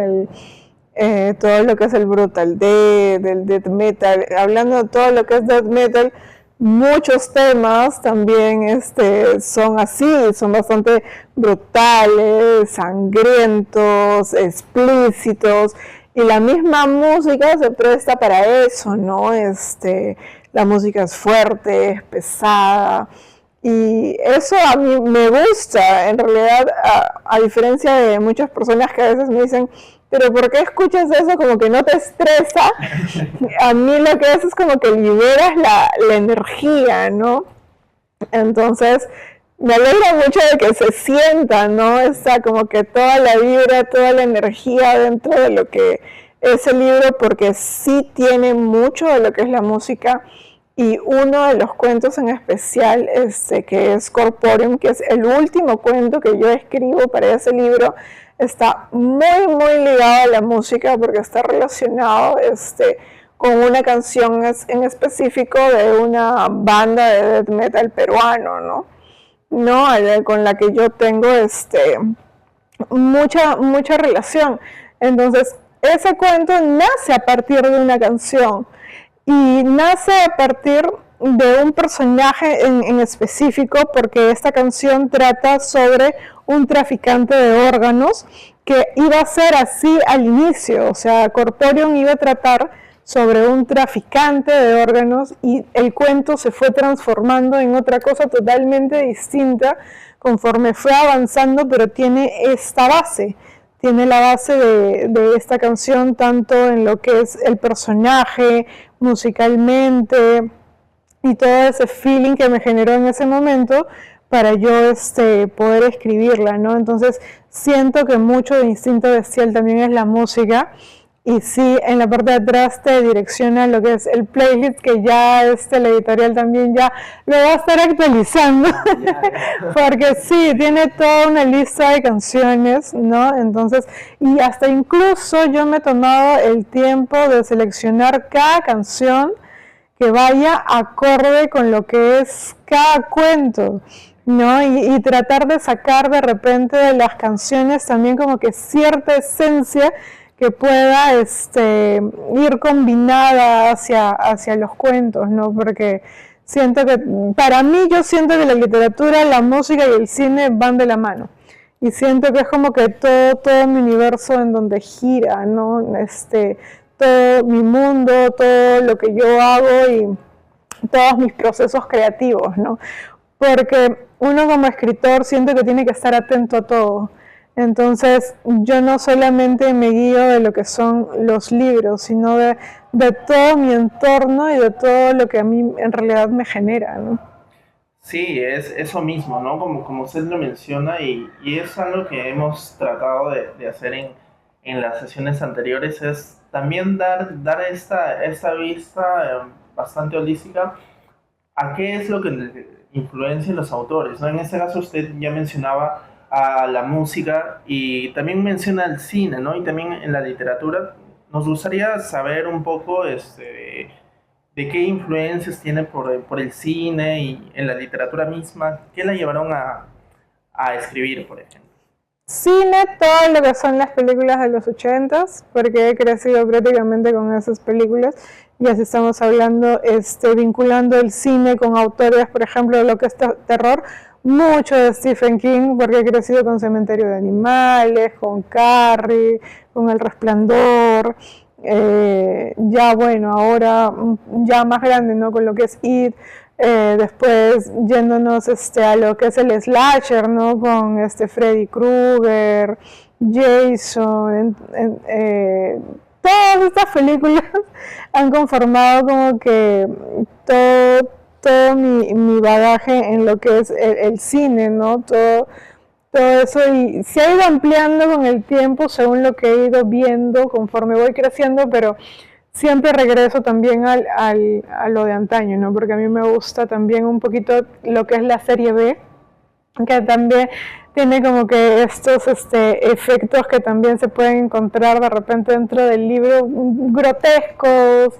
Todo lo que es el brutal death, el death metal, hablando de todo lo que es death metal, muchos temas también son así, son bastante brutales, sangrientos, explícitos, y la misma música se presta para eso, ¿no? La música es fuerte, es pesada, y eso a mí me gusta, en realidad, a diferencia de muchas personas que a veces me dicen, pero ¿por qué escuchas eso? Como que no te estresa. A mí lo que hace es como que liberas la energía, ¿no? Entonces, me alegra mucho de que se sienta, ¿no? Está como que toda la vibra, toda la energía dentro de lo que es el libro, porque sí tiene mucho de lo que es la música. Y uno de los cuentos en especial, que es Corporeum, que es el último cuento que yo escribo para ese libro, está muy, muy ligado a la música porque está relacionado con una canción en específico de una banda de death metal peruano, ¿no? No, con la que yo tengo mucha relación. Entonces, ese cuento nace a partir de una canción y nace a partir de un personaje en específico porque esta canción trata sobre un traficante de órganos que iba a ser así al inicio, o sea, Corporeum iba a tratar sobre un traficante de órganos y el cuento se fue transformando en otra cosa totalmente distinta conforme fue avanzando, pero tiene esta base, tiene la base de esta canción tanto en lo que es el personaje, musicalmente y todo ese feeling que me generó en ese momento para yo poder escribirla, ¿no? Entonces siento que mucho de Instinto Bestial también es la música y sí, en la parte de atrás te direcciona lo que es el playlist que ya la editorial también ya lo va a estar actualizando porque sí, tiene toda una lista de canciones, ¿no? Entonces, y hasta incluso yo me he tomado el tiempo de seleccionar cada canción que vaya acorde con lo que es cada cuento, ¿no? Y tratar de sacar de repente de las canciones también como que cierta esencia que pueda ir combinada hacia los cuentos, ¿no? Porque siento que, para mí yo siento que la literatura, la música y el cine van de la mano. y siento que es como que todo mi universo en donde gira, ¿no? Todo mi mundo, todo lo que yo hago y todos mis procesos creativos, ¿no? Porque uno como escritor siente que tiene que estar atento a todo. Entonces, yo no solamente me guío de lo que son los libros, sino de todo mi entorno y de todo lo que a mí en realidad me genera, ¿no? Sí, es eso mismo, ¿no? Como usted lo menciona y es algo que hemos tratado de hacer en las sesiones anteriores, es también dar esta vista bastante holística a qué es lo que influencia los autores, ¿no? En este caso usted ya mencionaba a la música y también menciona el cine, ¿no? Y también en la literatura. Nos gustaría saber un poco de qué influencias tiene por el cine y en la literatura misma, qué la llevaron a escribir, por ejemplo. Cine, todo lo que son las películas de los 80s, porque he crecido prácticamente con esas películas, y así estamos hablando, vinculando el cine con autores, por ejemplo, de lo que es terror, mucho de Stephen King, porque he crecido con Cementerio de Animales, con Carrie, con El Resplandor, ya bueno, ahora ya más grande, ¿no? Con lo que es It, después yéndonos a lo que es el slasher, ¿no? Con Freddy Krueger, Jason, todas estas películas han conformado como que todo mi bagaje en lo que es el cine, ¿no? Todo eso, y se ha ido ampliando con el tiempo según lo que he ido viendo conforme voy creciendo, pero siempre regreso también a lo de antaño, ¿no? Porque a mí me gusta también un poquito lo que es la serie B, que también tiene como que estos efectos que también se pueden encontrar de repente dentro del libro, grotescos,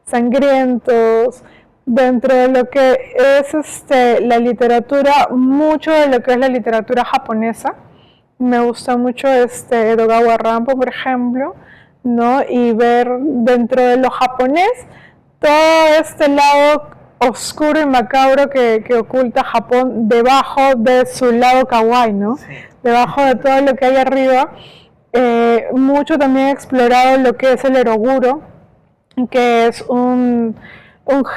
sangrientos, dentro de lo que es la literatura, mucho de lo que es la literatura japonesa. Me gusta mucho Edogawa Rampo, por ejemplo, ¿no? Y ver dentro de lo japonés todo este lado oscuro y macabro que oculta Japón debajo de su lado kawaii, ¿no? Sí. Debajo de todo lo que hay arriba. Mucho también he explorado lo que es el eroguro, que es un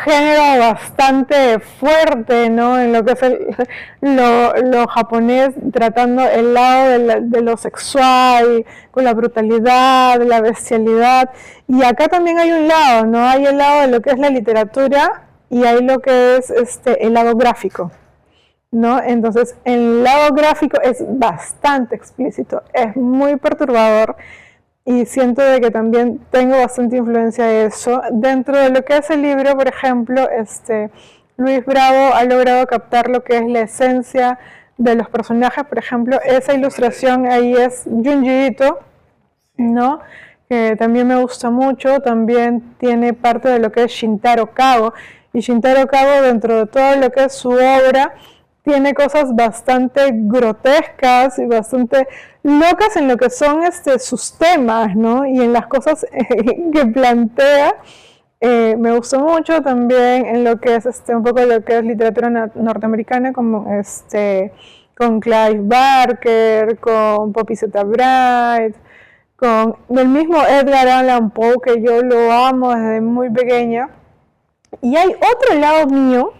género bastante fuerte, ¿no? En lo que es lo japonés, tratando el lado de lo sexual, con la brutalidad, la bestialidad. Y acá también hay un lado, ¿no? Hay el lado de lo que es la literatura y hay lo que es el lado gráfico, ¿no? Entonces, el lado gráfico es bastante explícito, es muy perturbador. Y siento de que también tengo bastante influencia de eso. Dentro de lo que es el libro, por ejemplo, Luis Bravo ha logrado captar lo que es la esencia de los personajes. Por ejemplo, esa ilustración ahí es Junji Ito, ¿no? Que también me gusta mucho. También tiene parte de lo que es Shintaro Kago. Y Shintaro Kago, dentro de todo lo que es su obra, tiene cosas bastante grotescas y bastante locas en lo que son sus temas, ¿no? Y en las cosas que plantea. Me gustó mucho también en lo que es un poco lo que es literatura norteamericana, como con Clive Barker, con Poppy Z. Bride, con el mismo Edgar Allan Poe, que yo lo amo desde muy pequeña. Y hay otro lado mío,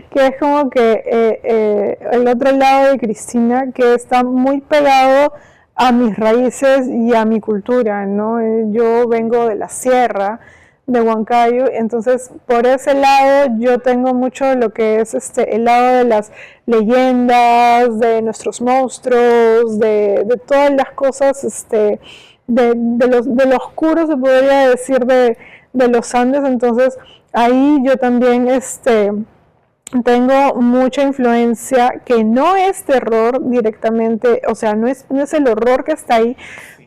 que es como que el otro lado de Cristina, que está muy pegado a mis raíces y a mi cultura, ¿no? Yo vengo de la sierra, de Huancayo, entonces por ese lado yo tengo mucho lo que es el lado de las leyendas, de nuestros monstruos, de todas las cosas, de lo oscuro, se podría decir, de los Andes. Entonces ahí yo también tengo mucha influencia, que no es terror directamente, o sea, no es el horror que está ahí,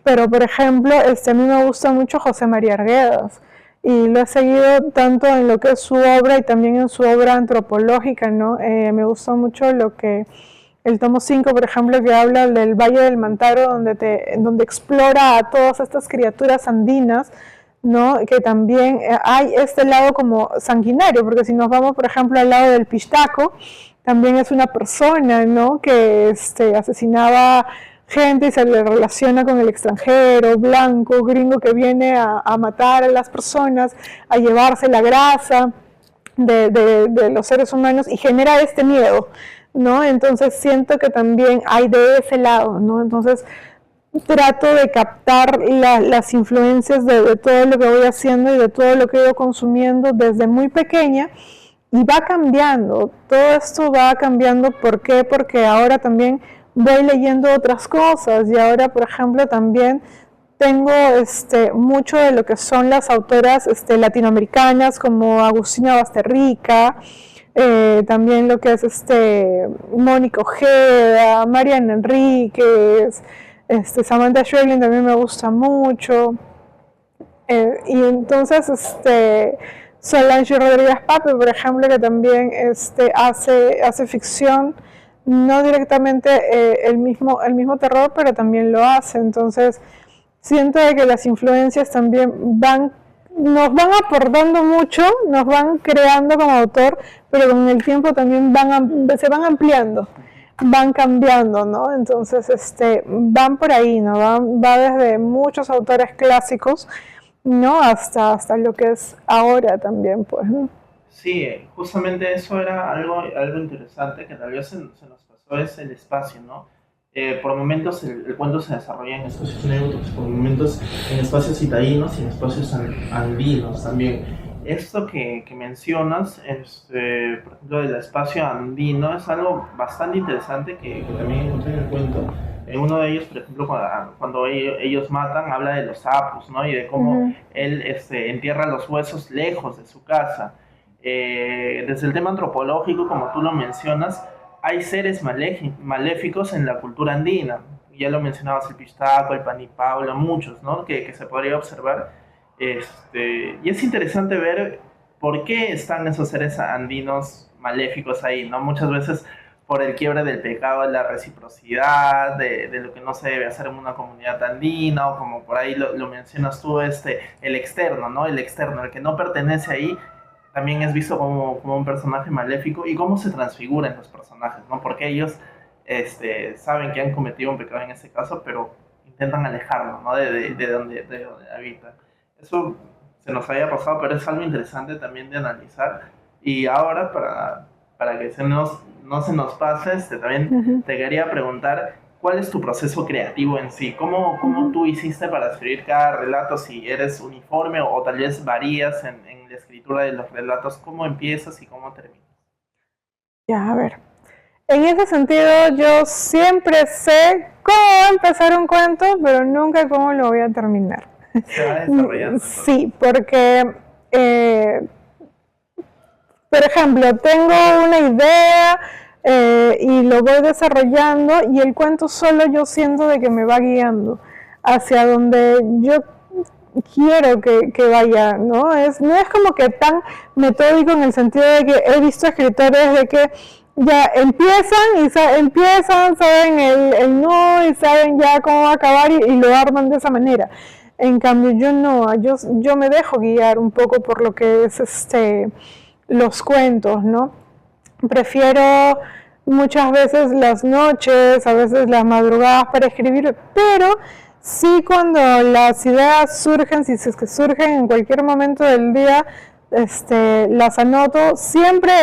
pero por ejemplo, a mí me gusta mucho José María Arguedas, y lo he seguido tanto en lo que es su obra y también en su obra antropológica, ¿no? Me gusta mucho lo que el tomo 5, por ejemplo, que habla del Valle del Mantaro, donde explora a todas estas criaturas andinas, ¿no? Que también hay este lado como sanguinario, porque si nos vamos, por ejemplo, al lado del Pistaco, también es una persona, ¿no? Que asesinaba gente y se le relaciona con el extranjero, blanco, gringo, que viene a matar a las personas, a llevarse la grasa de los seres humanos y genera este miedo, ¿no? Entonces siento que también hay de ese lado, ¿no? Entonces trato de captar las influencias de todo lo que voy haciendo y de todo lo que he ido consumiendo desde muy pequeña, y va cambiando, todo esto va cambiando. ¿Por qué? Porque ahora también voy leyendo otras cosas, y ahora, por ejemplo, también tengo mucho de lo que son las autoras latinoamericanas, como Agustina Basterrica, también lo que es Mónica Ojeda, Mariana Enríquez, Samantha Schweblin también me gusta mucho, y entonces Solange Rodríguez Pape, por ejemplo, que también hace ficción, no directamente el mismo terror, pero también lo hace. Entonces siento de que las influencias también nos van aportando mucho, nos van creando como autor, pero con el tiempo también se van ampliando, van cambiando, ¿no? Entonces van por ahí, ¿no? Va desde muchos autores clásicos, ¿no? Hasta lo que es ahora también, pues, ¿no? Sí, justamente eso era algo interesante que tal vez se nos pasó, es el espacio, ¿no? Por momentos el cuento se desarrolla en espacios neutros, por momentos en espacios citadinos y en espacios andinos también. Esto que mencionas, por ejemplo, del espacio andino, es algo bastante interesante que también encontré en el cuento. En uno de ellos, por ejemplo, cuando ellos matan, habla de los apus, ¿no? Y de cómo él entierra los huesos lejos de su casa. Desde el tema antropológico, como tú lo mencionas, hay seres maléficos en la cultura andina. Ya lo mencionabas, el pistaco, el panipablo, muchos, ¿no? Que se podría observar. Y es interesante ver por qué están esos seres andinos maléficos ahí, ¿no? Muchas veces por el quiebre del pecado de la reciprocidad, de lo que no se debe hacer en una comunidad andina, o como por ahí lo mencionas tú, el externo, ¿no? El externo, el que no pertenece ahí, también es visto como un personaje maléfico, y cómo se transfiguran los personajes, ¿no? Porque ellos saben que han cometido un pecado en ese caso, pero intentan alejarlo, ¿no? de donde habitan. Eso se nos había pasado, pero es algo interesante también de analizar. Y ahora, para que no se nos pase, también te quería preguntar, ¿cuál es tu proceso creativo en sí? ¿Cómo tú hiciste para escribir cada relato? Si eres uniforme o tal vez varías en la escritura de los relatos, ¿cómo empiezas y cómo terminas? Ya, a ver. En ese sentido, yo siempre sé cómo empezar un cuento, pero nunca cómo lo voy a terminar. Se va desarrollando. Sí, porque, por ejemplo, tengo una idea y lo voy desarrollando, y el cuento solo yo siento de que me va guiando hacia donde yo quiero que vaya, ¿no? No es como que tan metódico, en el sentido de que he visto escritores de que ya empiezan, saben el no, y saben ya cómo va a acabar, y lo arman de esa manera. En cambio, yo no, yo me dejo guiar un poco por lo que es los cuentos, ¿no? Prefiero muchas veces las noches, a veces las madrugadas para escribir, pero sí, cuando las ideas surgen, si es que surgen en cualquier momento del día, las anoto. Siempre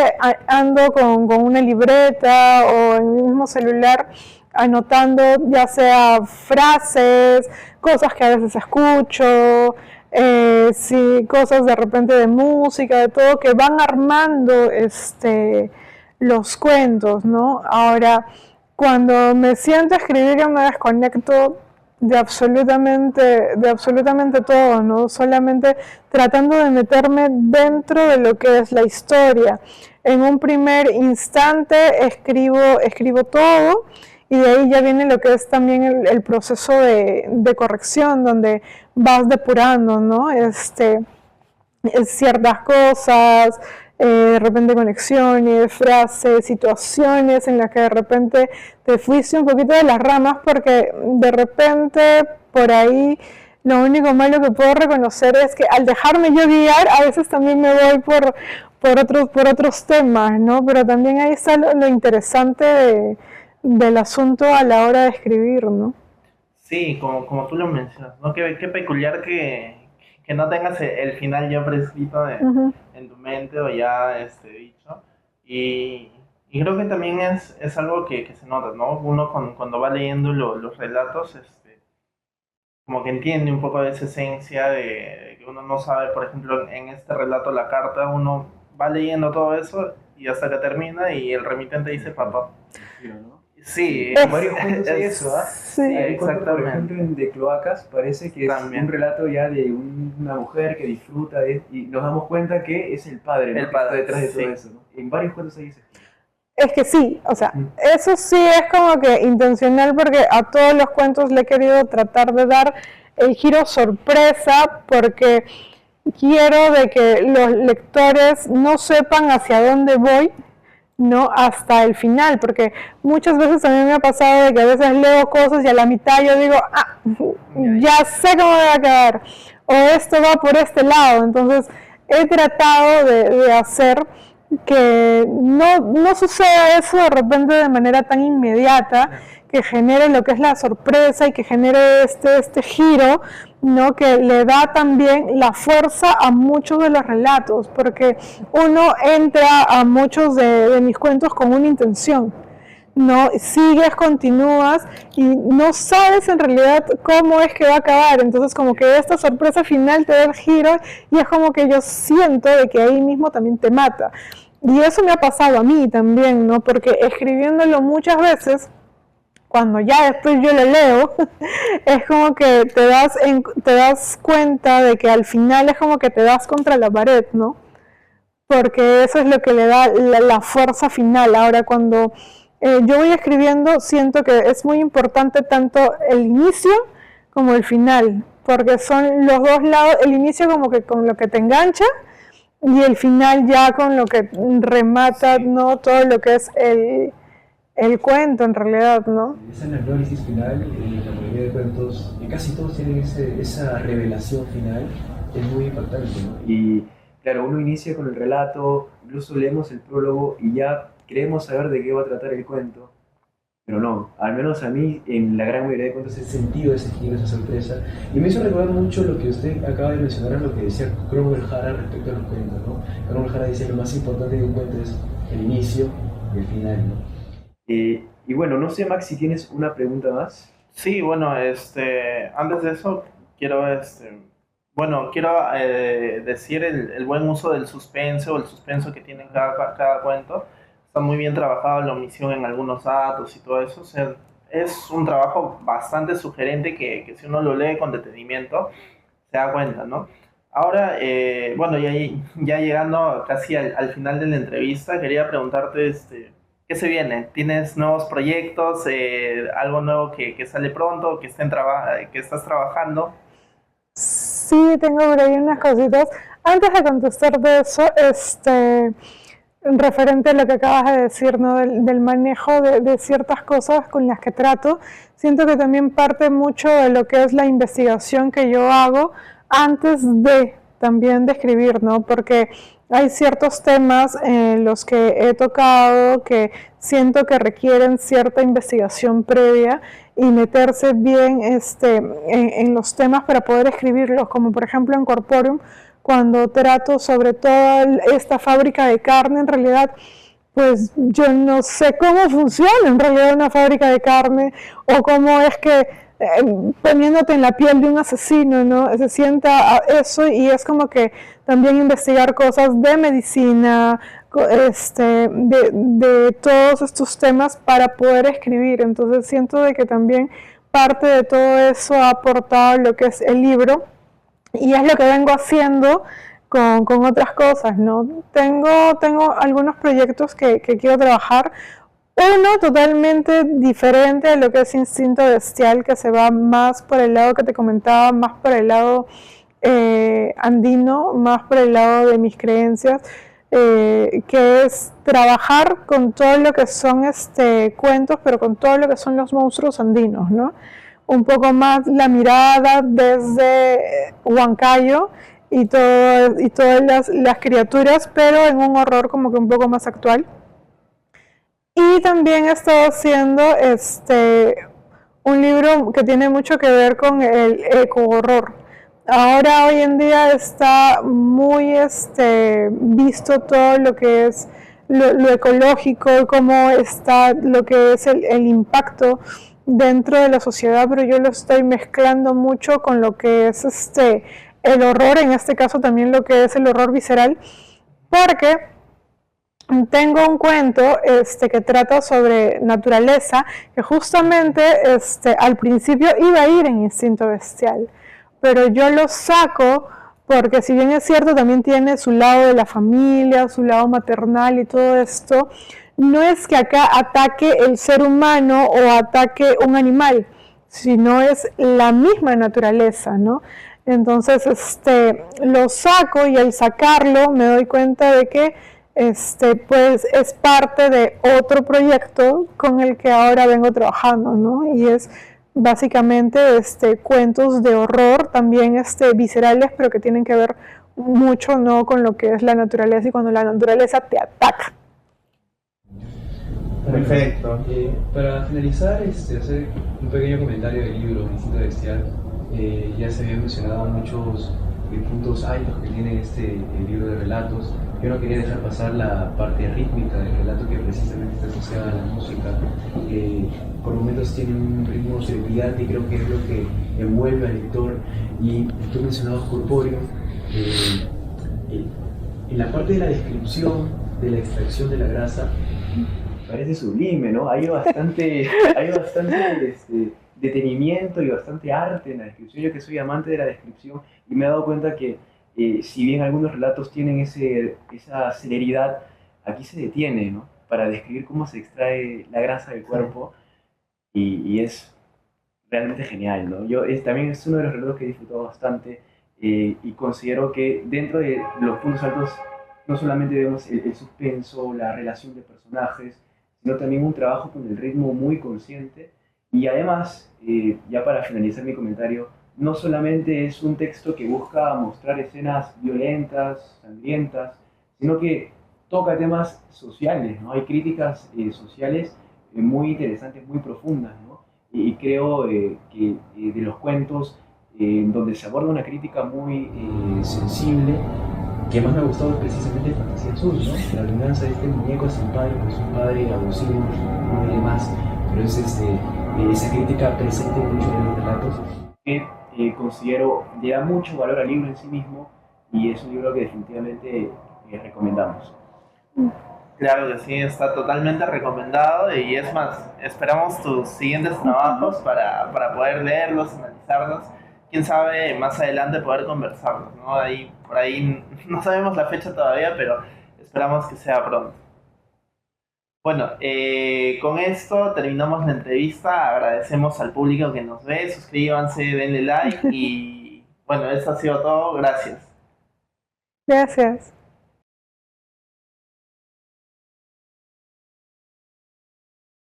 ando con una libreta o en mi mismo celular, anotando ya sea frases, cosas que a veces escucho, sí, cosas de repente de música, de todo, que van armando los cuentos, ¿no? Ahora, cuando me siento a escribir, yo me desconecto de absolutamente todo, ¿no? Solamente tratando de meterme dentro de lo que es la historia. En un primer instante escribo todo, y de ahí ya viene lo que es también el proceso de corrección, donde vas depurando, ¿no? Ciertas cosas, de repente conexiones, frases, situaciones en las que de repente te fuiste un poquito de las ramas, porque de repente por ahí Lo único malo que puedo reconocer es que al dejarme yo guiar, a veces también me voy por otros temas, ¿no? Pero también ahí está lo interesante del asunto a la hora de escribir, ¿no? Sí, como tú lo mencionas, ¿no? Qué peculiar que no tengas el final ya prescrito Ujú. en tu mente o ya dicho. Y creo que también es algo que se nota, ¿no? Uno cuando va leyendo los relatos, como que entiende un poco de esa esencia de que uno no sabe, por ejemplo, en este relato, la carta, uno va leyendo todo eso y hasta que termina y el remitente dice papá. ¿no? Sí, En varios cuentos hay eso, ¿ah? Sí, Hay un cuento, por exactamente. ejemplo, en De Cloacas, parece que es También. un relato ya de una mujer que disfruta y nos damos cuenta que es el padre, ¿no? El que padre, está detrás de sí. todo eso, ¿no? En varios cuentos hay eso. es que sí, o sea, eso sí es como que intencional porque a todos los cuentos le he querido tratar de dar el giro sorpresa porque quiero de que los lectores no sepan hacia dónde voy, no hasta el final, porque muchas veces a mí me ha pasado de que a veces leo cosas y a la mitad yo digo, ya sé cómo va a quedar, o esto va por este lado, entonces he tratado de hacer que no suceda eso de repente de manera tan inmediata, que genere lo que es la sorpresa y que genere este giro, ¿no? Que le da también la fuerza a muchos de los relatos, porque uno entra a muchos de mis cuentos con una intención, ¿no? Sigues, continúas y no sabes en realidad cómo es que va a acabar, entonces como que esta sorpresa final te da el giro y es como que yo siento de que ahí mismo también te mata. Y eso me ha pasado a mí también, ¿no? Porque escribiéndolo muchas veces, cuando ya después yo lo leo, es como que te das cuenta de que al final es como que te das contra la pared, ¿no? Porque eso es lo que le da la fuerza final. Ahora, cuando yo voy escribiendo, siento que es muy importante tanto el inicio como el final, porque son los dos lados, el inicio como que con lo que te engancha y el final ya con lo que remata, ¿no? Todo lo que es el cuento en realidad, ¿no? Ese análisis final, la mayoría de cuentos, casi todos tienen esa revelación final, es muy impactante, ¿no? Y claro, uno inicia con el relato, incluso leemos el prólogo y ya creemos saber de qué va a tratar el cuento, pero no, al menos a mí en la gran mayoría de cuentos he sentido ese giro, esa sorpresa, y me hizo recordar mucho lo que usted acaba de mencionar, lo que decía Cromwell Hara respecto a los cuentos, ¿no? Cromwell Hara decía lo más importante de un cuento es el inicio y el final, ¿no? Y bueno, no sé, Max, si tienes una pregunta más. Sí, bueno, antes de eso, quiero decir el buen uso del suspenso o el suspenso que tiene cada cuento. Está muy bien trabajado la omisión en algunos datos y todo eso. O sea, es un trabajo bastante sugerente que si uno lo lee con detenimiento, se da cuenta, ¿no? Ahora, bueno, ya llegando casi al final de la entrevista, quería preguntarte, ¿qué se viene? ¿Tienes nuevos proyectos? ¿Algo nuevo que sale pronto? ¿Que estás trabajando? Sí, tengo por ahí unas cositas. Antes de contestar de eso, referente a lo que acabas de decir, ¿no? Del manejo de ciertas cosas con las que trato, siento que también parte mucho de lo que es la investigación que yo hago antes de también de escribir, ¿no? Porque hay ciertos temas en los que he tocado que siento que requieren cierta investigación previa y meterse bien en los temas para poder escribirlos, como por ejemplo en Corporeum, cuando trato sobre toda esta fábrica de carne, en realidad, pues yo no sé cómo funciona en realidad una fábrica de carne o cómo es que poniéndote en la piel de un asesino, ¿no? Se sienta eso y es como que también investigar cosas de medicina, de todos estos temas para poder escribir. Entonces siento de que también parte de todo eso ha aportado lo que es el libro y es lo que vengo haciendo con otras cosas, ¿no? Tengo algunos proyectos que quiero trabajar. Uno totalmente diferente a lo que es Instinto Bestial, que se va más por el lado que te comentaba, más por el lado andino, más por el lado de mis creencias, que es trabajar con todo lo que son cuentos, pero con todo lo que son los monstruos andinos, ¿no? un poco más la mirada desde Huancayo y todas las criaturas, pero en un horror como que un poco más actual. Y también he estado haciendo un libro que tiene mucho que ver con el eco-horror. Ahora, hoy en día, está muy visto todo lo que es lo ecológico, cómo está lo que es el impacto dentro de la sociedad, pero yo lo estoy mezclando mucho con lo que es el horror, en este caso también lo que es el horror visceral, porque tengo un cuento que trata sobre naturaleza, que justamente al principio iba a ir en Instinto Bestial, pero yo lo saco porque, si bien es cierto, también tiene su lado de la familia, su lado maternal y todo esto. No es que acá ataque el ser humano o ataque un animal, sino es la misma naturaleza, ¿no? Entonces, lo saco, y al sacarlo me doy cuenta de que pues es parte de otro proyecto con el que ahora vengo trabajando, ¿no? Y es básicamente cuentos de horror, también viscerales, pero que tienen que ver mucho, ¿no?, con lo que es la naturaleza y cuando la naturaleza te ataca. Perfecto. Para finalizar, hacer un pequeño comentario del libro Instinto Bestial. Ya se habían mencionado muchos puntos altos que tiene el libro de relatos. Yo no quería dejar pasar la parte rítmica del relato, que precisamente está asociada a la música. Por momentos tiene un ritmo trepidante y creo que es lo que envuelve al lector. Y tú mencionabas corpóreo. En la parte de la descripción de la extracción de la grasa, parece sublime, ¿no? Hay bastante detenimiento y bastante arte en la descripción. Yo, que soy amante de la descripción, y me he dado cuenta que si bien algunos relatos tienen esa celeridad, aquí se detiene, ¿no?, para describir cómo se extrae la grasa del cuerpo, y es realmente genial, ¿no? También es uno de los relatos que he disfrutado bastante, y considero que dentro de los puntos altos no solamente vemos el suspenso, la relación de personajes, sino también un trabajo con el ritmo muy consciente. Y además, ya para finalizar mi comentario, no solamente es un texto que busca mostrar escenas violentas, sangrientas, sino que toca temas sociales, ¿no? Hay críticas sociales muy interesantes, muy profundas, ¿no? Y creo que de los cuentos donde se aborda una crítica muy sensible, que más me ha gustado es precisamente Fantasía Azul, ¿no? La venganza de este muñeco sin padre, pues un padre abusivo, no tiene más, pero es esa crítica presente en muchos de los relatos, que considero le da mucho valor al libro en sí mismo, y es un libro que definitivamente recomendamos. Claro que sí, está totalmente recomendado, y es más, esperamos tus siguientes trabajos para poder leerlos, analizarlos. Quién sabe, más adelante poder conversarlos, ¿no? Por ahí no sabemos la fecha todavía, pero esperamos que sea pronto. Bueno, con esto terminamos la entrevista. Agradecemos al público que nos ve, suscríbanse, denle like, y bueno, eso ha sido todo. Gracias. Gracias.